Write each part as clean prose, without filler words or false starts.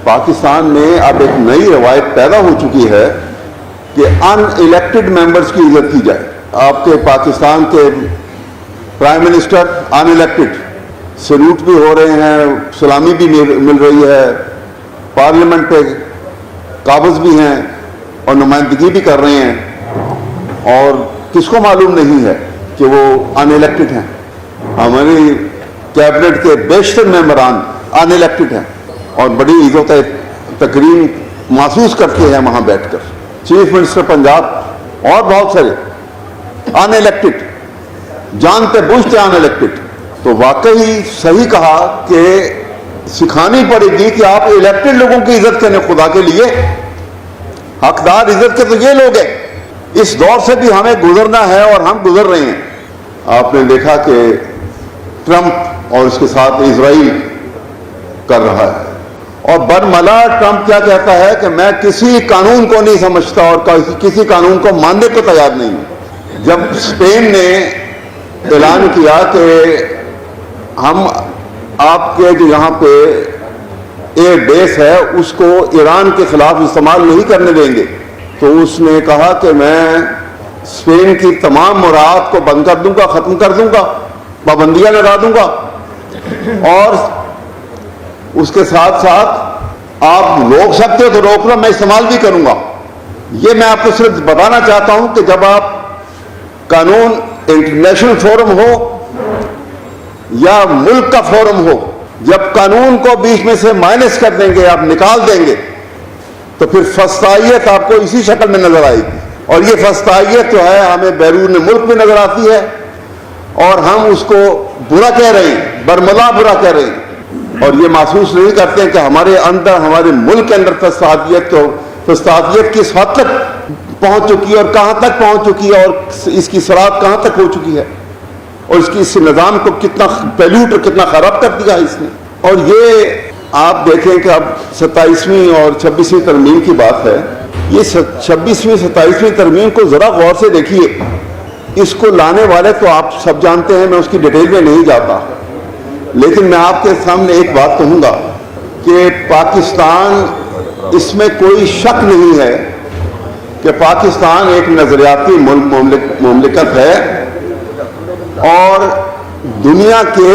پاکستان میں اب ایک نئی روایت پیدا ہو چکی ہے کہ ان الیکٹڈ ممبرز کی عزت کی جائے. آپ کے پاکستان کے prime minister unelected, salute بھی ہو رہے ہیں، سلامی بھی مل رہی ہے، پارلیمنٹ پہ قابض بھی ہیں اور نمائندگی بھی کر رہے ہیں، اور کس کو معلوم نہیں ہے کہ وہ ان الیکٹڈ ہیں. ہماری کیبنٹ کے بیشتر ممبران ان الیکٹڈ ہیں اور بڑی عزت تکریم محسوس کرتے ہیں وہاں بیٹھ کر. چیف منسٹر پنجاب اور بہت سارے ان الیکٹڈ، جانتے بوجھتے ان الیکٹڈ. تو واقعی صحیح کہا کہ سکھانی پڑے گی کہ آپ الیکٹڈ لوگوں کی عزت کریں. خدا کے لیے حقدار عزت کے تو یہ لوگ ہیں. اس دور سے بھی ہمیں گزرنا ہے اور ہم گزر رہے ہیں. آپ نے دیکھا کہ ٹرمپ اور اس کے ساتھ اسرائیل کر رہا ہے، اور برملا ٹرمپ کیا کہتا ہے کہ میں کسی قانون کو نہیں سمجھتا اور کسی قانون کو ماننے کو تیار نہیں ہوں. جب اسپین نے اعلان کیا کہ ہم آپ کے جو یہاں پہ ایئر بیس ہے اس کو ایران کے خلاف استعمال نہیں کرنے دیں گے، تو اس نے کہا کہ میں اسپین کی تمام مراعات کو بند کر دوں گا، ختم کر دوں گا، پابندیاں لگا دوں گا، اور اس کے ساتھ ساتھ آپ روک سکتے ہو تو روک لو، میں استعمال بھی کروں گا. یہ میں آپ کو صرف بتانا چاہتا ہوں کہ جب آپ قانون انٹرنیشنل فورم ہو یا ملک کا فورم ہو، جب قانون کو بیچ میں سے مائنس کر دیں گے، آپ نکال دیں گے، تو پھر فسطائیت آپ کو اسی شکل میں نظر آئے گی. اور یہ فسطائیت جو ہے ہمیں بیرون ملک میں نظر آتی ہے اور ہم اس کو برا کہہ رہے ہیں، برملا برا کہہ رہے ہیں، اور یہ محسوس نہیں کرتے ہیں کہ ہمارے اندر، ہمارے ملک کے اندر فسطائیت کس حد تک پہنچ چکی ہے اور کہاں تک پہنچ چکی ہے، اور اس کی سرحد کہاں تک ہو چکی ہے، اور اس نظام کو کتنا پیلوٹ اور کتنا خراب کر دیا ہے اس نے. اور یہ آپ دیکھیں کہ اب 27ویں اور 26ویں ترمیم کی بات ہے. یہ 26ویں 27ویں ترمیم کو ذرا غور سے دیکھیے. اس کو لانے والے تو آپ سب جانتے ہیں، میں اس کی ڈیٹیل میں نہیں جاتا، لیکن میں آپ کے سامنے ایک بات کہوں گا کہ پاکستان، اس میں کوئی شک نہیں ہے کہ پاکستان ایک نظریاتی مملکت ہے، اور دنیا کے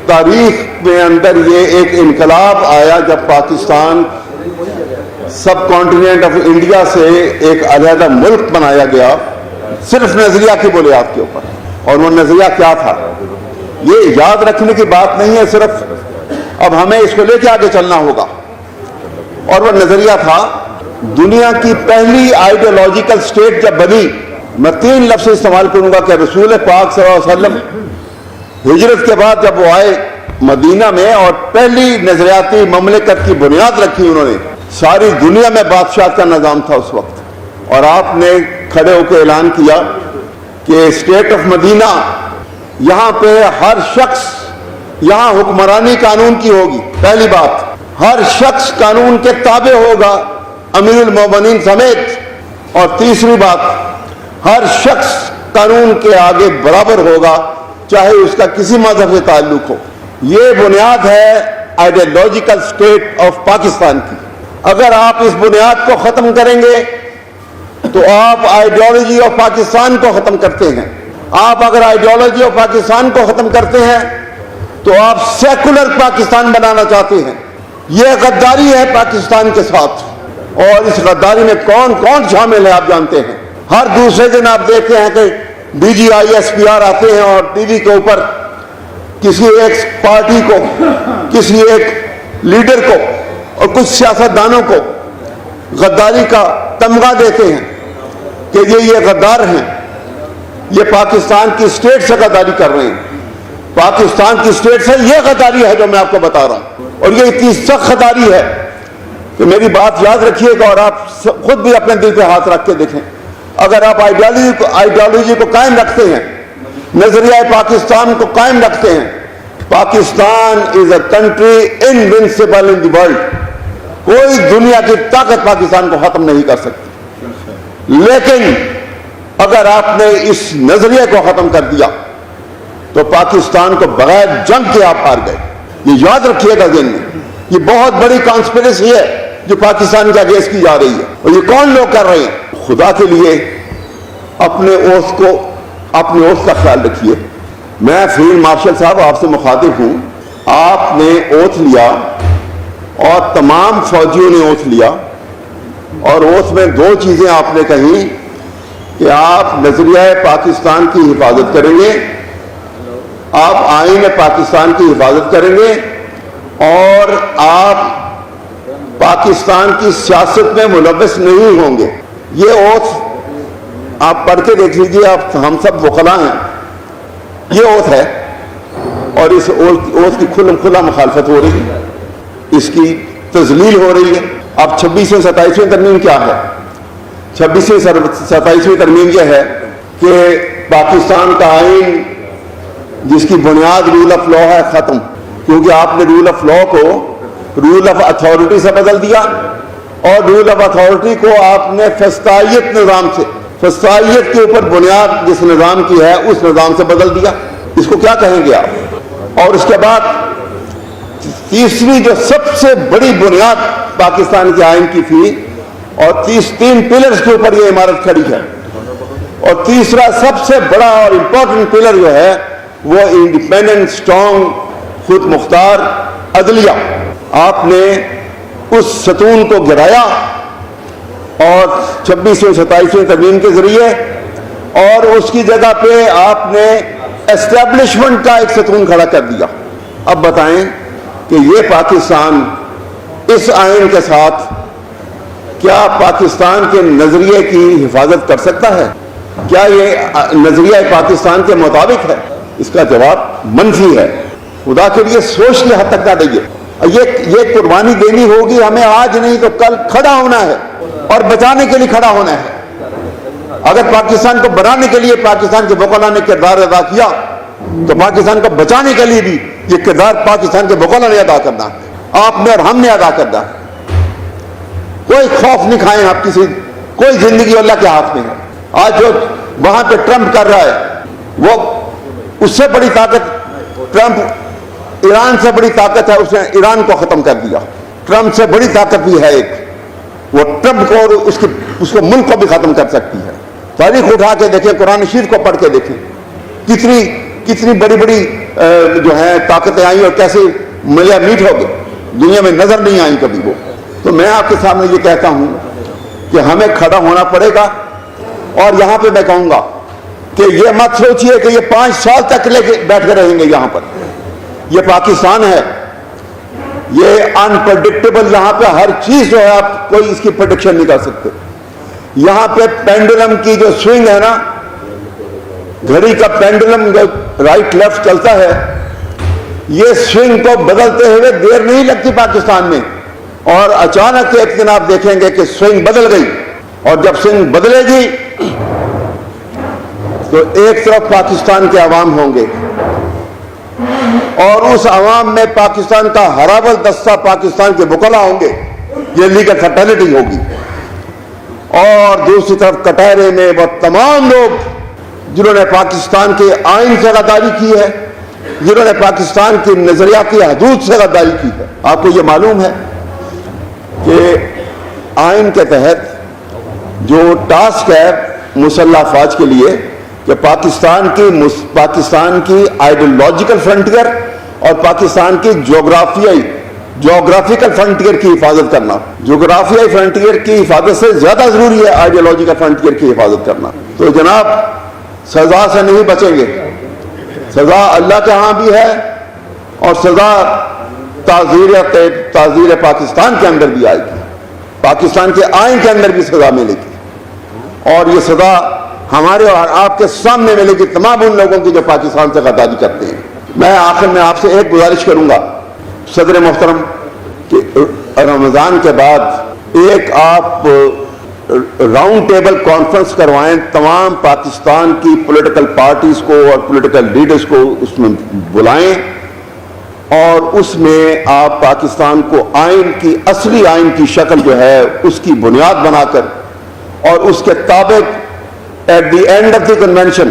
تاریخ میں اندر یہ ایک انقلاب آیا جب پاکستان سب کانٹیننٹ آف انڈیا سے ایک علیحدہ ملک بنایا گیا، صرف نظریہ کی بنیاد کے اوپر. اور وہ نظریہ کیا تھا؟ یہ یاد رکھنے کی بات نہیں ہے، صرف اب ہمیں اس کو لے کے آگے چلنا ہوگا. اور وہ نظریہ تھا، دنیا کی پہلی آئیڈیالوجیکل سٹیٹ جب بنی، میں 3 لفظ استعمال کروں گا کہ رسول پاک صلی اللہ علیہ وسلم ہجرت کے بعد جب وہ آئے مدینہ میں اور پہلی نظریاتی مملکت کی بنیاد رکھی انہوں نے. ساری دنیا میں بادشاہ کا نظام تھا اس وقت، اور آپ نے کھڑے ہو کے اعلان کیا کہ اسٹیٹ آف مدینہ، یہاں پہ ہر شخص، یہاں حکمرانی قانون کی ہوگی. پہلی بات، ہر شخص قانون کے تابع ہوگا، امیر المومنین سمیت. اور تیسری بات، ہر شخص قانون کے آگے برابر ہوگا، چاہے اس کا کسی مذہب سے تعلق ہو. یہ بنیاد ہے آئیڈیالوجیکل اسٹیٹ آف پاکستان کی. اگر آپ اس بنیاد کو ختم کریں گے تو آپ آئیڈیالوجی آف پاکستان کو ختم کرتے ہیں. آپ اگر آئیڈیالوجی آف پاکستان کو ختم کرتے ہیں تو آپ سیکولر پاکستان بنانا چاہتے ہیں. یہ غداری ہے پاکستان کے ساتھ، اور اس غداری میں کون کون شامل ہے آپ جانتے ہیں. ہر دوسرے دن آپ دیکھتے ہیں کہ D G I S P R آتے ہیں اور ٹی وی کے اوپر کسی ایک پارٹی کو، کسی ایک لیڈر کو اور کچھ سیاستدانوں کو غداری کا تمغہ دیتے ہیں کہ یہ غدار ہیں، یہ پاکستان کی اسٹیٹ سے غداری کر رہے ہیں. پاکستان کی اسٹیٹ سے یہ غداری ہے جو میں آپ کو بتا رہا ہوں، اور یہ اتنی سخت غداری ہے کہ میری بات یاد رکھیے گا اور آپ خود بھی اپنے دل پہ ہاتھ رکھ کے دیکھیں. اگر آپ آئیڈیالوجی کو قائم رکھتے ہیں، نظریہ پاکستان کو قائم رکھتے ہیں، Pakistan is a country invincible in the world. کوئی دنیا کی طاقت پاکستان کو ختم نہیں کر سکتی. لیکن اگر آپ نے اس نظریے کو ختم کر دیا تو پاکستان کو بغیر جنگ کے آپ ہار گئے. یہ یاد رکھیے گا ذہن میں. یہ بہت بڑی کانسپریسی ہے جو پاکستان کے اگینسٹ کی جا رہی ہے. اور یہ کون لوگ کر رہے ہیں؟ خدا کے لیے اپنے اوتھ کا خیال رکھیے. میں فیلڈ مارشل صاحب آپ سے مخاطب ہوں. آپ نے اوتھ لیا اور تمام فوجیوں نے اوتھ لیا, اور اوتھ میں دو چیزیں آپ نے کہیں کہ آپ نظریہ پاکستان کی حفاظت کریں گے, آپ آئین پاکستان کی حفاظت کریں گے, اور آپ پاکستان کی سیاست میں ملوث نہیں ہوں گے. یہ اوتھ آپ پڑھ کے دیکھ لیجیے, آپ ہم سب وکلاء ہیں, یہ اوتھ ہے. اور اس اوتھ کی کھلا مخالفت ہو رہی ہے, اس کی تذلیل ہو رہی ہے. اب 26ویں 27ویں ترمیم کیا ہے؟ 26ویں 27ویں ترمیم یہ ہے کہ پاکستان کا آئین جس کی بنیاد رول آف لا ہے ختم, کیونکہ آپ نے رول آف لا کو رول آف اتھارٹی سے بدل دیا, اور رول آف اتھارٹی کو آپ نے فسطائیت نظام سے, فسطائیت کے اوپر بنیاد جس نظام کی ہے اس نظام سے بدل دیا. اس کو کیا کہیں گے آپ؟ اور اس کے بعد تیسری جو سب سے بڑی بنیاد پاکستان کے آئین کی تھی, اور 3 پلرز کے اوپر یہ عمارت کھڑی ہے, اور تیسرا سب سے بڑا اور امپورٹنٹ پلر جو ہے وہ انڈیپینڈنٹ, اسٹرانگ, خود مختار عدلیہ. آپ نے اس ستون کو گرایا اور 26ویں 27ویں ترمیم کے ذریعے, اور اس کی جگہ پہ آپ نے اسٹیبلشمنٹ کا ایک ستون کھڑا کر دیا. اب بتائیں کہ یہ پاکستان اس آئین کے ساتھ کیا پاکستان کے نظریے کی حفاظت کر سکتا ہے؟ کیا یہ نظریہ پاکستان کے مطابق ہے؟ اس کا جواب منفی ہے. خدا کے لیے سوچ کے حد تک نہ دئیے. یہ قربانی دینی ہوگی ہمیں, آج نہیں تو کل کھڑا ہونا ہے اور بچانے کے لیے کھڑا ہونا ہے. اگر پاکستان کو بنانے کے لیے پاکستان کے وکلاء نے کردار ادا کیا, تو پاکستان کو بچانے کے لیے بھی یہ کردار پاکستان کے وکلاء نے ادا کرنا ہے, آپ نے اور ہم نے ادا کرنا ہے. کوئی خوف نہیں کھائیں آپ کسی, کوئی زندگی اللہ کے ہاتھ میں ہے. آج جو وہاں پہ ٹرمپ کر رہا ہے وہ اس سے بڑی طاقت, ٹرمپ ایران سے بڑی طاقت ہے, اس نے ایران کو ختم کر دیا. ٹرمپ سے بڑی طاقت بھی ہے ایک, وہ ٹرمپ کو اور اس کو ملک کو بھی ختم کر سکتی ہے. تاریخ اٹھا کے دیکھیں, قرآن شریف کو پڑھ کے دیکھیں, کتنی بڑی بڑی جو ہیں طاقتیں آئیں اور کیسے ملیا میٹ ہو گئے, دنیا میں نظر نہیں آئیں کبھی وہ. تو میں آپ کے سامنے یہ کہتا ہوں کہ ہمیں کھڑا ہونا پڑے گا. اور یہاں پہ میں کہوں گا کہ یہ مت سوچئے کہ یہ 5 سال تک لے کے بیٹھ کے رہیں گے یہاں پر. یہ پاکستان ہے, یہ انپریڈکٹیبل, یہاں پہ ہر چیز جو ہے آپ کوئی اس کی پریڈکشن نہیں کر سکتے. یہاں پہ پینڈولم کی جو سوئنگ ہے نا, گھڑی کا پینڈولم جو رائٹ لیفٹ چلتا ہے, یہ سوئنگ کو بدلتے ہوئے دیر نہیں لگتی پاکستان میں. اور اچانک ایک دن آپ دیکھیں گے کہ سوئنگ بدل گئی, اور جب سوئنگ بدلے گی تو ایک طرف پاکستان کے عوام ہوں گے, اور اس عوام میں پاکستان کا ہراول دستہ پاکستان کے وکلاء ہوں گے, یہ لیگل فرٹیلٹی ہوگی. اور دوسری طرف کٹہرے میں وہ تمام لوگ جنہوں نے پاکستان کے آئین سے غداری کی ہے, جنہوں نے پاکستان کی نظریاتی حدود سے غداری کی ہے. آپ کو یہ معلوم ہے کہ آئین کے تحت جو ٹاسک ہے مسلح افواج کے لیے کہ پاکستان کی آئیڈیولوجیکل فرنٹیئر اور پاکستان کی جغرافیکل فرنٹیئر کی حفاظت کرنا, جغرافیائی فرنٹیئر کی حفاظت سے زیادہ ضروری ہے آئیڈیولوجیکل فرنٹیئر کی حفاظت کرنا. تو جناب سزا سے نہیں بچیں گے, سزا اللہ کے ہاں بھی ہے, اور سزا تعزیر پاکستان کے اندر بھی آئے گی, پاکستان کے آئین کے اندر بھی سزا ملے گی. اور یہ سزا ہمارے اور آپ کے سامنے ملے گی تمام ان لوگوں کی جو پاکستان سے غداری کرتے ہیں. میں آخر میں آپ سے ایک گزارش کروں گا صدر محترم کہ رمضان کے بعد ایک آپ راؤنڈ ٹیبل کانفرنس کروائیں, تمام پاکستان کی پولیٹیکل پارٹیز کو اور پولیٹیکل لیڈرز کو اس میں بلائیں, اور اس میں آپ پاکستان کو اصلی آئین کی شکل جو ہے اس کی بنیاد بنا کر اور اس کے تابع At the end of the convention,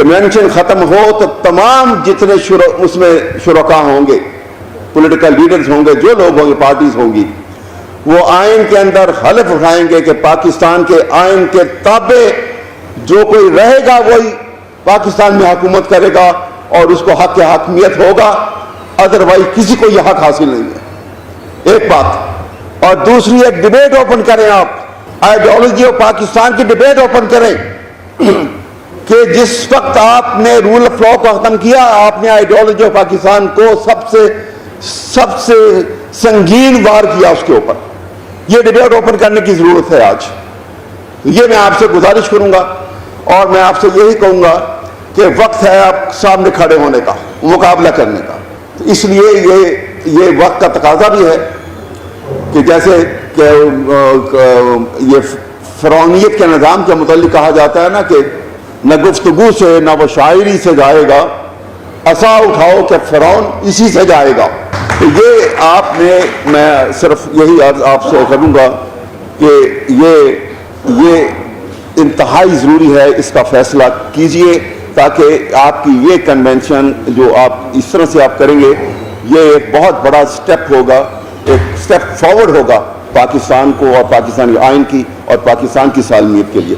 convention ختم ہو تو تمام جتنے اس میں شرکا ہوں گے, پولیٹیکل لیڈرز ہوں گے, جو لوگ ہوں گے, پارٹیز ہوں گی, وہ آئین کے اندر حلف اٹھائیں گے کہ پاکستان کے آئین کے تابع جو کوئی رہے گا وہی پاکستان میں حکومت کرے گا اور اس کو حق کے حاکمیت ہوگا, ادروائز کسی کو یہ حق حاصل نہیں ہے. ایک بات. اور دوسری, ایک ڈبیٹ اوپن کریں, آپ آئیڈیالوجی آف پاکستان کی ڈبیٹ اوپن کریں کہ جس وقت آپ نے رول آف لا کو ختم کیا, آپ نے آئیڈیالوجی آف پاکستان کو سب سے سنگین وار کیا اس کے اوپر. یہ ڈبیٹ اوپن کرنے کی ضرورت ہے آج. یہ میں آپ سے گزارش کروں گا اور میں آپ سے یہی کہوں گا کہ وقت ہے آپ سامنے کھڑے ہونے کا, مقابلہ کرنے کا. اس لیے یہ وقت کا تقاضا بھی ہے کہ جیسے کہ یہ فرعونیت کے نظام کے متعلق کہا جاتا ہے نا کہ نہ گفتگو سے نہ وہ شاعری سے جائے گا, عصا اٹھاؤ کہ فرعون اسی سے جائے گا. یہ آپ نے, میں صرف یہی عرض آپ سے کروں گا کہ یہ انتہائی ضروری ہے, اس کا فیصلہ کیجئے تاکہ آپ کی یہ کنونشن جو آپ اس طرح سے آپ کریں گے, یہ ایک بہت بڑا سٹیپ ہوگا, ایک سٹیپ فارورڈ ہوگا پاکستان کو اور پاکستانی آئین کی اور پاکستان کی سالمیت کے لیے.